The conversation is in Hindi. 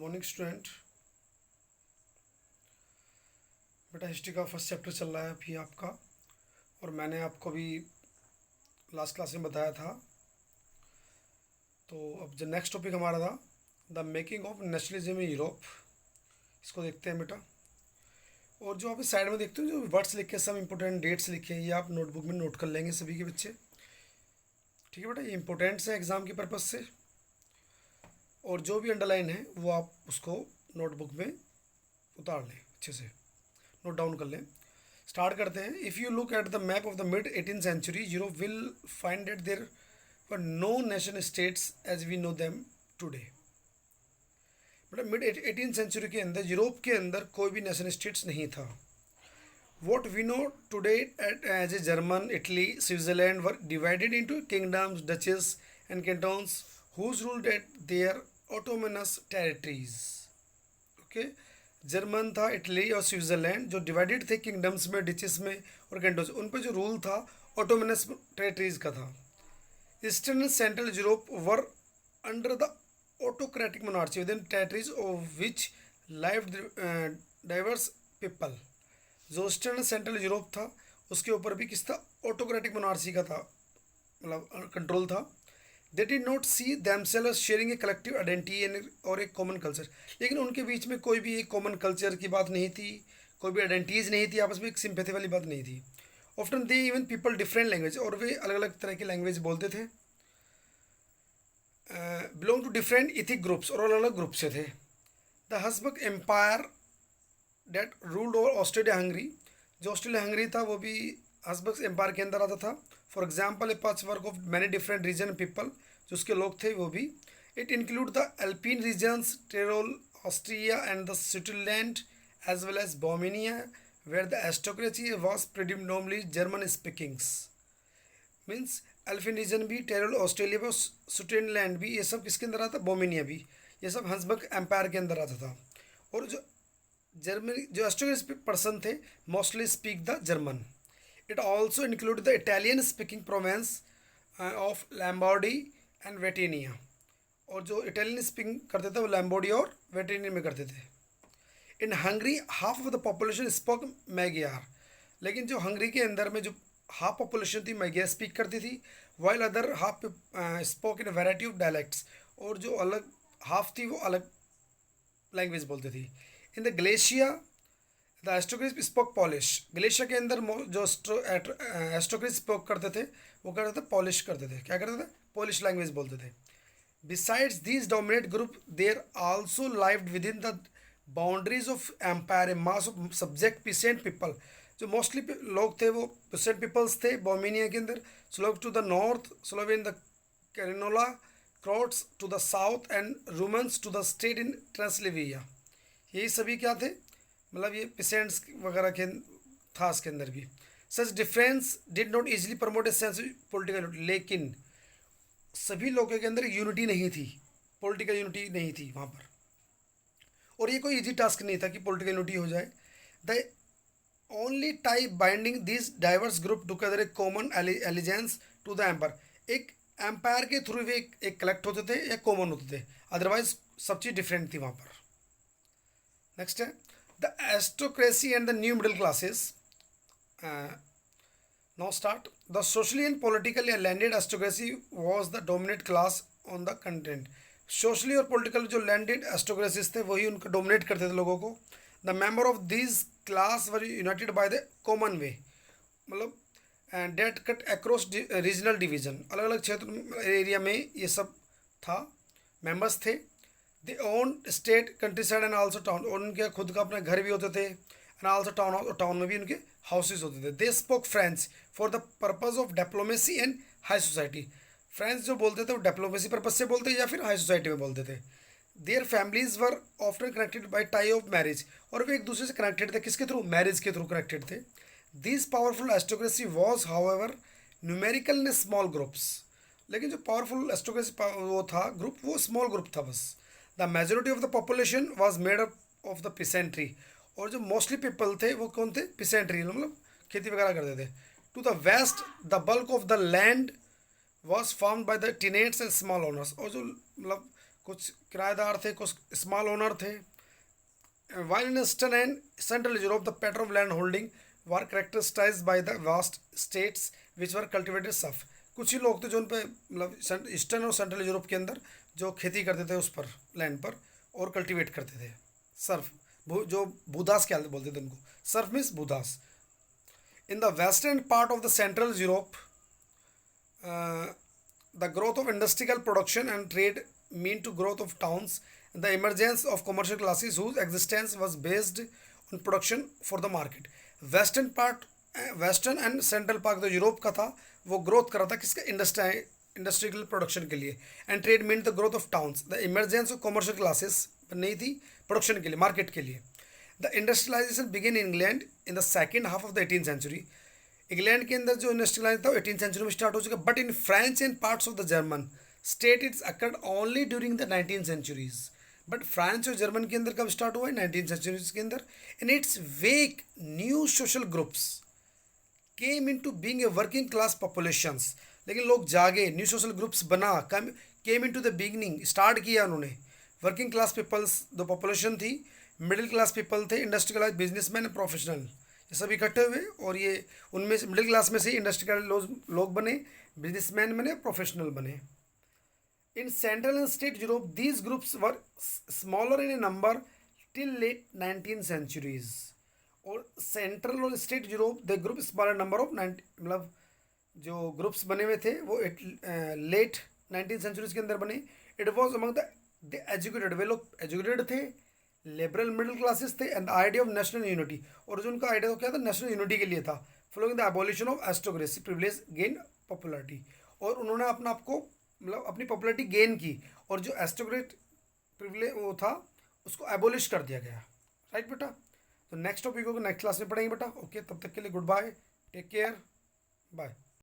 Morning student. बेटा हिस्ट्री का फर्स्ट चैप्टर चल रहा है अभी आपका, और मैंने आपको अभी लास्ट क्लास में बताया था। तो अब जो नेक्स्ट टॉपिक हमारा था the making of nationalism in Europe, इसको देखते हैं बेटा। और जो आप इस साइड में देखते हो जो वर्ड्स लिखे हैं, सब इंपॉर्टेंट डेट्स लिखे हैं, ये आप नोटबुक में नोट कर लेंगे सभी के बच्चे। ठीक है बेटा, ये इंपॉर्टेंट्स है एग्ज़ाम के पर्पज़ से, और जो भी अंडरलाइन है वो आप उसको नोटबुक में उतार लें, अच्छे से नोट डाउन कर लें। स्टार्ट करते हैं। If you look at the map of the mid 18th century Europe will find that there were no nation states as we know them today. मतलब मिड 18th सेंचुरी के अंदर यूरोप के अंदर कोई भी नेशन स्टेट्स नहीं था। What we know today as a German, Italy, Switzerland were divided into kingdoms, duchies and cantons whose ruled at their autonomous territories. Okay, German था, इटली और स्विट्ज़रलैंड जो डिवाइडेड थे किंगडम्स में, डिचेस में और कैंटोन्स, उन पर जो रूल था ऑटोनमस टेरिटरीज का था। Eastern central Europe were under the autocratic monarchy with in territories of which live diverse people. जो ईस्टर्न सेंट्रल यूरोप था उसके ऊपर भी किस था, ऑटोक्रेटिक मोनार्ची का था, मतलब कंट्रोल था। They did not see themselves sharing a collective identity और एक कॉमन कल्चर। लेकिन उनके बीच में कोई भी एक कॉमन कल्चर की बात नहीं थी, कोई भी आइडेंटिटीज नहीं थी, आपस में एक सिंपैथी वाली बात नहीं थी। Often they even people different language, और वे अलग अलग तरह की लैंग्वेज बोलते थे। Belong to different ethic groups, और अलग अलग ग्रुप से थे। The Habsburg empire that ruled over Australia Hungary, जो ऑस्ट्रेलिया हंगरी था वो भी हब्सबर्ग एम्पायर के अंदर आता था। For example a patch work of many different region people, जो उसके लोग थे वो भी। It include the एल्पिन regions, Tyrol, Austria and the Switzerland as well as Bohemia where the aristocracy was predominantly German speakings. Means Alpine region भी, टेरोल ऑस्ट्रेलिया भी, स्विट्जरलैंड भी, ये सब किसके अंदर आता, बोमिनिया भी, ये सब हब्सबर्ग एम्पायर के अंदर आता था। और जो जर्मनी जो एस्टोक्रेसी पर्सन थे mostly speak the German. It also include the Italian speaking provinces of Lombardy and वेटिनिया, और जो इटालियन स्पीकिंग करते थे वो लैम्बार्डी और वेटिनिया में करते थे। In Hungary half of the population spoke Magyar, लेकिन जो हंगरी के अंदर में जो हाफ पॉपुलेशन थी मैगियार स्पीक करती थी, while other half spoke in variety of dialects, और जो अलग हाफ थी वो अलग लैंग्वेज बोलती थी। In the Galicia the aristocrats spoke Polish, Galicia के अंदर जो एस्टोक्रेट्स स्पोक करते थे वो करते थे पॉलिश करते थे, क्या करते थे, पॉलिश लैंग्वेज बोलते थे। Besides this dominate group there also lived within the boundaries of empire a mass of subject peasant people, जो मोस्टली लोग थे वो पीसेंट पीपल्स थे बोमिनिया के अंदर। Slovaks to the north, Slovenes the Carniola, Croats to the south and Roumans to the state in Transylvania. यही सभी क्या थे, मतलब ये पिसेंट्स वगैरह के था इसके अंदर भी। Such difference did not easily promote a sense political, लेकिन सभी लोगों के अंदर यूनिटी नहीं थी, पॉलिटिकल यूनिटी नहीं थी वहाँ पर, और ये कोई इजी टास्क नहीं था कि पॉलिटिकल यूनिटी हो जाए। The only type binding this diverse group together a common allegiance to the empire, एक एम्पायर के थ्रू वे एक कलेक्ट होते थे या कॉमन होते थे, अदरवाइज सब चीज़ डिफरेंट थी वहाँ पर। नेक्स्ट है the aristocracy and the new middle classes. Now start. The socially and politically landed aristocracy was the dominate class on the content. Socially और पॉलिटिकल जो लैंडेड एस्टोक्रेसीज थे वही उनको डोमिनेट करते थे लोगों को। The member of this class were united by the common way, मतलब that cut across regional division, अलग अलग क्षेत्र एरिया में ये सब था, मेंबर्स थे। They own state, country side and also town, और उनके खुद का अपने घर भी होते थे, एंड आल्सो टाउन, और टाउन में भी उनके हाउसेज होते थे। They spoke French for the purpose of diplomacy and high society, French जो बोलते थे वो डिप्लोमेसी पर्पज से बोलते या फिर हाई सोसाइटी में बोलते थे। Their families were often connected by tie of marriage, और वे एक दूसरे से कनेक्टेड थे, किसके थ्रू, मैरिज के थ्रू कनेक्टेड थे। This powerful aristocracy was however numerical in small groups, लेकिन जो पावरफुल एस्टोक्रेसी वो था ग्रुप, वो स्मॉल ग्रुप था बस। The majority of the population was made up of the peasantry, और जो मोस्टली पीपल थे वो कौन थे, पिसेंट्री, मतलब खेती वगैरह करते थे। To the west the bulk of the land was farmed by the tenants and small owners, और जो मतलब कुछ किराएदार थे, कुछ स्मॉल ओनर थे. While in Eastern and Central Europe, the pattern of land holding were characterized by the vast states which were cultivated surf. कुछ ही लोग थे जो उन पे मतलब ईस्टर्न और सेंट्रल यूरोप के अंदर जो खेती करते थे उस पर लैंड पर और कल्टीवेट करते थे. सर्फ जो भूदास क्या बोलते थे उनको. सर्फ मीन्स भूदास. In the western part of the central Europe, the growth of industrial production and trade mean to growth of towns and the emergence of commercial classes whose existence was based on production for the market. Western and central part जो यूरोप का था वो ग्रोथ कर रहा था किसका, इंडस्ट्रियल प्रोडक्शन के लिए. And trade mean the growth of towns. The emergence of commercial classes नहीं थी प्रोडक्शन के लिए, मार्केट के लिए. The industrialization began in England in the second half of the 18th century. England के अंदर जो इंडस्ट्रियलाइज था वो 18th सेंचुरी में स्टार्ट हो चुका. But in France and parts of the German state it's occurred only during the 19th centuries. But France और जर्मन के अंदर कब स्टार्ट हुआ है, 19th सेंचुरीज के अंदर. In its wake new social groups came into being a working class populations. लेकिन लोग जागे, न्यू सोशल ग्रुप्स बना, came into the beginning, start किया उन्होंने. वर्किंग क्लास पीपल्स जो पॉपुलेशन थी, मिडिल क्लास पीपल थे, इंडस्ट्रियलाइज बिजनेसमैन एंड प्रोफेशनल, ये सब इकट्ठे हुए और ये उनमें से मिडिल क्लास में से इंडस्ट्रियल लोग बने, बिजनेसमैन बने, प्रोफेशनल बने. In central and state Europe these groups were smaller in a number till late 19th centuries. और सेंट्रल और state Europe the group smaller number of मतलब जो ग्रुप्स बने हुए थे वो लेट 19th सेंचुरीज के अंदर बने. It was among the educated, वे लोग एजुकेटेड थे, लिबरल मिडिल क्लासेस थे and the idea of national unity. और जो उनका आइडिया क्या था, नेशनल यूनिटी के लिए था. Following the abolition of aristocracy privilege gain popularity. और उन्होंने अपना आपको मतलब अपनी पॉपुलरिटी गेन की और जो एरिस्टोक्रेट प्रिविलेज वो था उसको एबोलिश कर दिया गया. राइट बेटा. तो नेक्स्ट टॉपिक को नेक्स्ट क्लास में पढ़ेंगे बेटा. ओके, तब तक के लिए good bye, take care, bye.